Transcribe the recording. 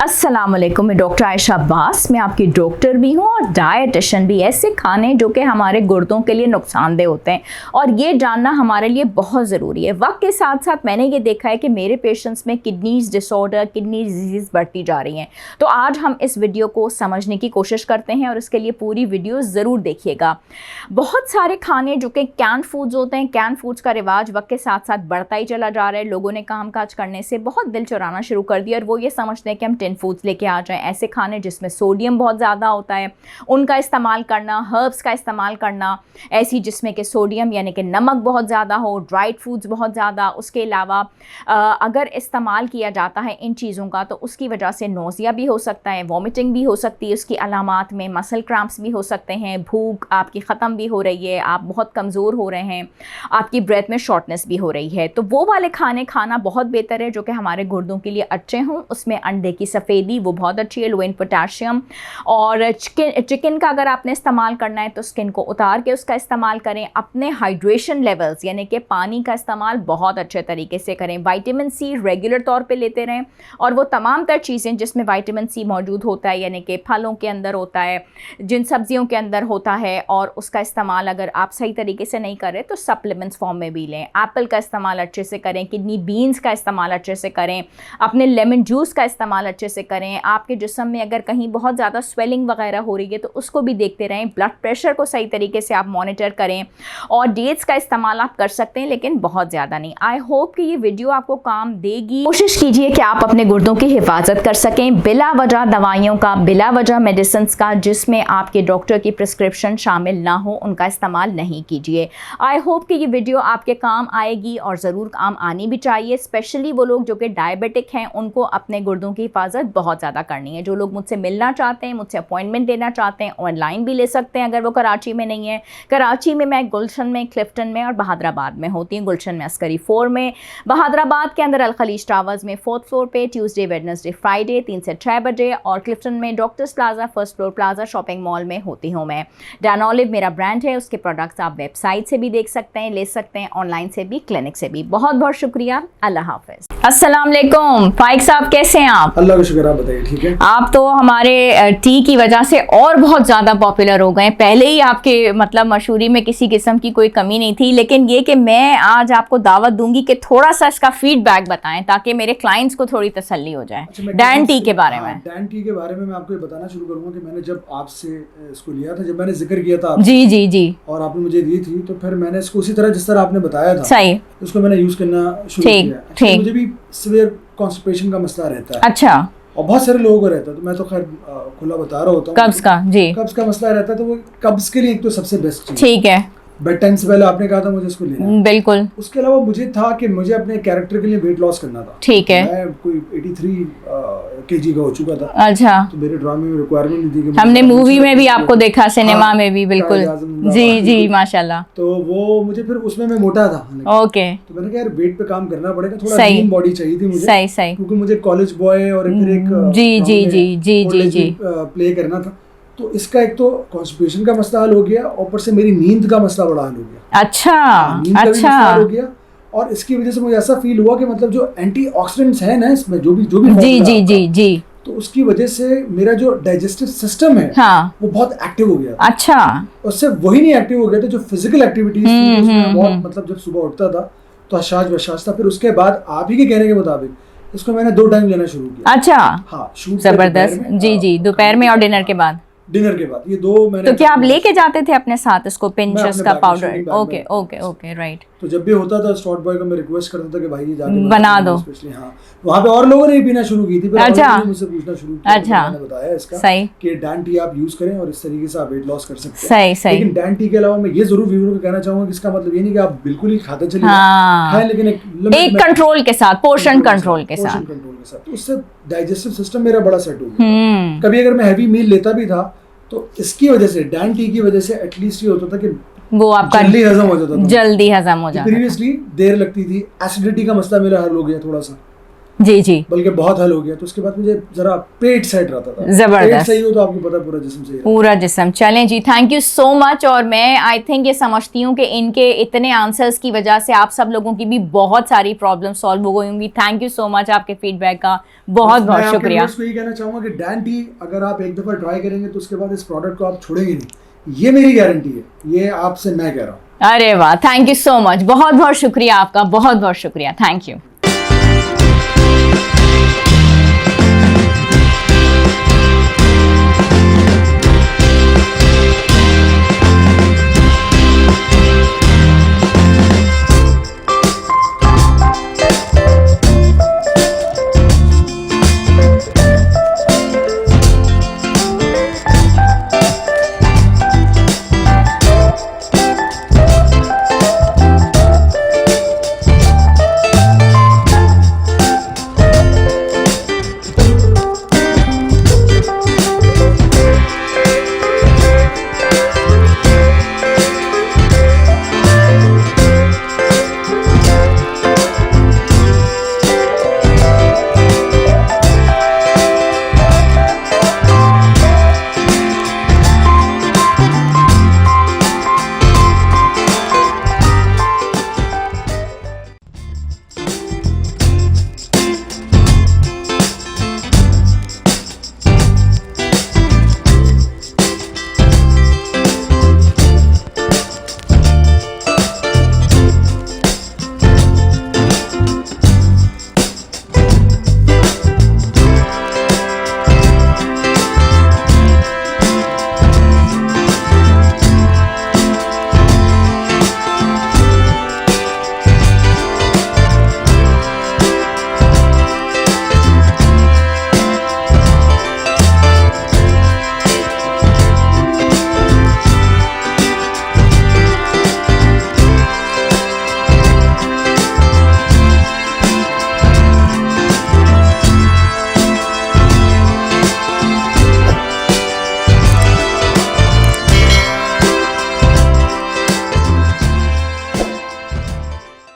अस्सलाम वालेकुम, मैं डॉक्टर आयशा अब्बास। मैं आपकी डॉक्टर भी हूँ और डाइटिशियन भी। ऐसे खाने जो कि हमारे गुर्दों के लिए नुकसानदेह होते हैं और ये जानना हमारे लिए बहुत ज़रूरी है। वक्त के साथ साथ मैंने ये देखा है कि मेरे पेशेंट्स में किडनीज डिसऑर्डर, किडनी डिजीज़ बढ़ती जा रही हैं। तो आज हम इस वीडियो को समझने की कोशिश करते हैं और इसके लिए पूरी वीडियो ज़रूर देखिएगा। बहुत सारे खाने जो कि कैन फूड्स होते हैं, कैन फूड्स का रिवाज वक्त के साथ साथ बढ़ता ही चला जा रहा है। लोगों ने काम काज करने से बहुत दिल चुराना शुरू कर दिया और वो ये समझते हैं कि हम टिन फूड्स लेके आ जाएं। ऐसे खाने जिसमें सोडियम बहुत ज़्यादा होता है उनका इस्तेमाल करना, हर्ब्स का इस्तेमाल करना, ऐसी जिसमें कि सोडियम यानी कि नमक बहुत ज़्यादा हो, ड्राइड फूड्स बहुत ज़्यादा। उसके अलावा अगर इस्तेमाल किया जाता है इन चीज़ों का तो उसकी वजह से नोज़िया भी हो सकता है, वॉमिटिंग भी हो सकती है। उसकी अलामात में मसल क्रैम्प्स भी हो सकते हैं, भूख आपकी ख़त्म भी हो रही है, आप बहुत कमज़ोर हो रहे हैं, आपकी ब्रेथ में शॉर्टनेस भी हो रही है। तो वो वाले खाने खाना बहुत बेहतर है जो कि हमारे गुर्दों के लिए अच्छे हों। उसमें अंडे की सफ़ेदी वो बहुत अच्छी है, लो इन पोटाशियम। और चिकन का अगर आपने इस्तेमाल करना है तो स्किन को उतार के उसका इस्तेमाल करें। अपने हाइड्रेशन लेवल्स यानी कि पानी का इस्तेमाल बहुत अच्छे तरीके से करें। विटामिन सी रेगुलर तौर पे लेते रहें और वो तमाम तर चीज़ें जिसमें विटामिन सी मौजूद होता है यानी कि फलों के अंदर होता है, जिन सब्जियों के अंदर होता है, और उसका इस्तेमाल अगर आप सही तरीके से नहीं करें तो सप्लीमेंट्स फॉर्म में भी लें। एप्पल का इस्तेमाल अच्छे से करें, किडनी बीन्स का इस्तेमाल अच्छे से करें, अपने लेमन जूस का इस्तेमाल अच्छे से करें। आपके जिस्म में अगर कहीं बहुत ज़्यादा स्वेलिंग वगैरह हो रही है तो उसको भी देखते रहें। ब्लड प्रेशर को सही तरीके से आप मॉनिटर करें और डेट्स का इस्तेमाल आप कर सकते हैं लेकिन बहुत ज़्यादा नहीं। आई होप कि ये वीडियो आपको काम देगी। कोशिश कीजिए कि आप अपने गुर्दों की हिफाजत कर सकें बिला वजह दवाइयों का, बिला वजह मेडिसिन का जिसमें आपके डॉक्टर की प्रिस्क्रिप्शन शामिल ना हो, उनका इस्तेमाल नहीं कीजिए। आई होप कि ये वीडियो आपके काम आएगी और ज़रूर काम आनी भी चाहिए। स्पेशली वो लोग जो कि डायबिटिक हैं उनको अपने गुर्दों की हिफाजत बहुत ज़्यादा करनी है। जो लोग मुझसे मिलना चाहते हैं, मुझसे अपॉइंटमेंट लेना चाहते हैं, ऑनलाइन भी ले सकते हैं अगर वो कराची में नहीं है। कराची में मैं गुलशन में, क्लिफ्टन में और बहादराबाद में होती हूँ। गुलशन में अस्करी 4 में, बहादराबाद के अंदर अलखलीज टावर्स में 4th फ्लोर पे ट्यूसडे वेडनेसडे फ्राइडे 3 से 6 बजे, और क्लिफ्टन में doctors plaza 1st floor plaza shopping mall में होती हूँ मैं। डैनोलिव मेरा ब्रांड है, उसके प्रोडक्ट्स आप वेबसाइट से भी देख सकते हैं, ले सकते हैं, ऑनलाइन से भी, क्लिनिक से भी। बहुत बहुत शुक्रिया। अल्लाह हाफिज। अस्सलाम वालेकुम फाइक साहब, कैसे हैं आप? अल्लाह का शुक्र, आप बताइए ठीक है। आप तो हमारे टी की वजह से और बहुत ज़्यादा पॉपुलर हो गए। पहले ही आपके मतलब मशहूरी में किसी किस्म की कोई कमी नहीं थी, लेकिन ये कि मैं आज आपको दावत दूंगी कि थोड़ा सा इसका फीडबैक बताएं ताकि मेरे क्लाइंट्स को थोड़ी तसल्ली हो जाए। डैन टी के बारे में। डैन टी के बारे में मैं आपको ये बताना शुरू करूंगा कि मैंने जब आपसे इसको लिया था, जब मैंने जिक्र किया था जी जी जी, और आपने मुझे दी थी, तो फिर मैंने इसको उसी तरह जिस तरह आपने बताया था सही उसको मैंने यूज करना शुरू किया। ठीक। मुझे भी सीवियर कॉन्स्टिपेशन का मसला रहता है। अच्छा। और बहुत सारे लोगों को रहता है, तो मैं तो खैर खुला बता रहा होता हूँ। कब्ज का? जी, कब्ज का मसला रहता है तो वो कब्ज के लिए एक तो सबसे बेस्ट चीज। ठीक है। बेड टाइम से पहले आपने कहा था मुझे इसको लेना है। बिल्कुल। उसके अलावा मुझे था कि मुझे अपने कैरेक्टर के लिए वेट लॉस करना था। ठीक है। मैं कोई 83 kg का हो चुका था। अच्छा। तो मेरे ड्रामे में रिक्वायरमेंट नहीं थी कि हमने मूवी में भी आपको देखा, सिनेमा हाँ, में भी। बिल्कुल जी जी, माशाल्लाह। तो वो मुझे फिर उसमें मैं मोटा था। ओके। तो मैंने कहा यार वेट पे काम करना पड़ेगा, थोड़ा लीन बॉडी चाहिए थी मुझे। सही सही। क्योंकि मुझे कॉलेज बॉय और फिर एक जी जी जी जी जी जी प्ले करना था। तो इसका एक तो कॉन्स्टिपेशन का मसला हल हो गया, ऊपर से मेरी नींद का मसला बड़ा हल हो गया। अच्छा नींद का भी अच्छा। मसला हल हो गया, और इसकी वजह से मुझे ऐसा फील हुआ कि मतलब जो एंटीऑक्सीडेंट्स हैं ना इसमें, जो भी जी जी जी जी, तो उसकी वजह से मेरा जो डाइजेस्टिव सिस्टम है हाँ, वो बहुत एक्टिव हो गया। अच्छा। उससे वही नहीं एक्टिव हो गया था जो फिजिकल एक्टिविटीज थी उसमें बहुत, मतलब जब सुबह उठता था तो हशाश बशाश था। फिर उसके बाद आप ही के कहने के मुताबिक इसको मैंने 2 टाइम लेना शुरू किया। अच्छा, हाँ, शूट जबरदस्त। जी जी, दोपहर में और डिनर के बाद। डिनर के बाद ये 2 मैंने। तो क्या आप लेके जाते थे अपने साथ इसको, पिंचेस का पाउडर? ओके में ओके ओके, राइट। तो जब भी होता था स्टॉट बॉय को मैं रिक्वेस्ट करता था कि भाई ये जाके बना दो। स्पेशली हाँ, वहाँ पे और लोगों ने भी पीना शुरू की थी। फिर अच्छा। मुझसे पूछना शुरू किया। अच्छा। मैंने बताया इसका सही कि डैन टी आप यूज करें और इस तरीके से आप वेट लॉस कर सकते हैं। सही सही। लेकिन डैन टी के अलावा मैं ये जरूर व्यूअर को कहना चाहूंगा कि इसका मतलब ये नहीं कि आप बिल्कुल ही खाते चलिए, खाएं, लेकिन एक कंट्रोल के साथ, पोर्शन कंट्रोल के साथ। तो उससे डाइजेस्टिव सिस्टम मेरा बड़ा सेट हो गया। कभी अगर मैं हैवी मील लेता भी था तो इसकी वजह से, डैन टी की वजह से एटलीस्ट ये होता था कि वो आपका जल्दी हजम हो जाता था। जल्दी हजम हो जाता था। प्रीवियसली देर लगती थी। एसिडिटी का मसला मेरा हल हो गया थोड़ा सा। जी जी, बल्कि बहुत हल हो गया। तो उसके बाद मुझे जरा पेट सेट रहता था। जबरदस्त। पेट सही हो तो आपको पता है पूरा जिस्म सही रहता है। पूरा जिस्म। चलें जी, थैंक यू सो मच। और मैं आई थिंक ये समझती हूँ कि इनके इतने आंसर्स की वजह से आप सब लोगों की भी बहुत सारी प्रॉब्लम सॉल्व हो गई होंगी। थैंक यू सो मच आपके फीडबैक का, बहुत बहुत शुक्रिया। मैं यही कहना चाहूंगा कि डैन टी अगर आप एक दफा ट्राई करेंगे तो उसके बाद इस प्रोडक्ट को आप छोड़ेंगे नहीं, ये मेरी गारंटी है, ये आपसे मैं कह रहा हूँ। अरे वाह, थैंक यू सो मच, बहुत बहुत शुक्रिया आपका, बहुत बहुत शुक्रिया, थैंक यू।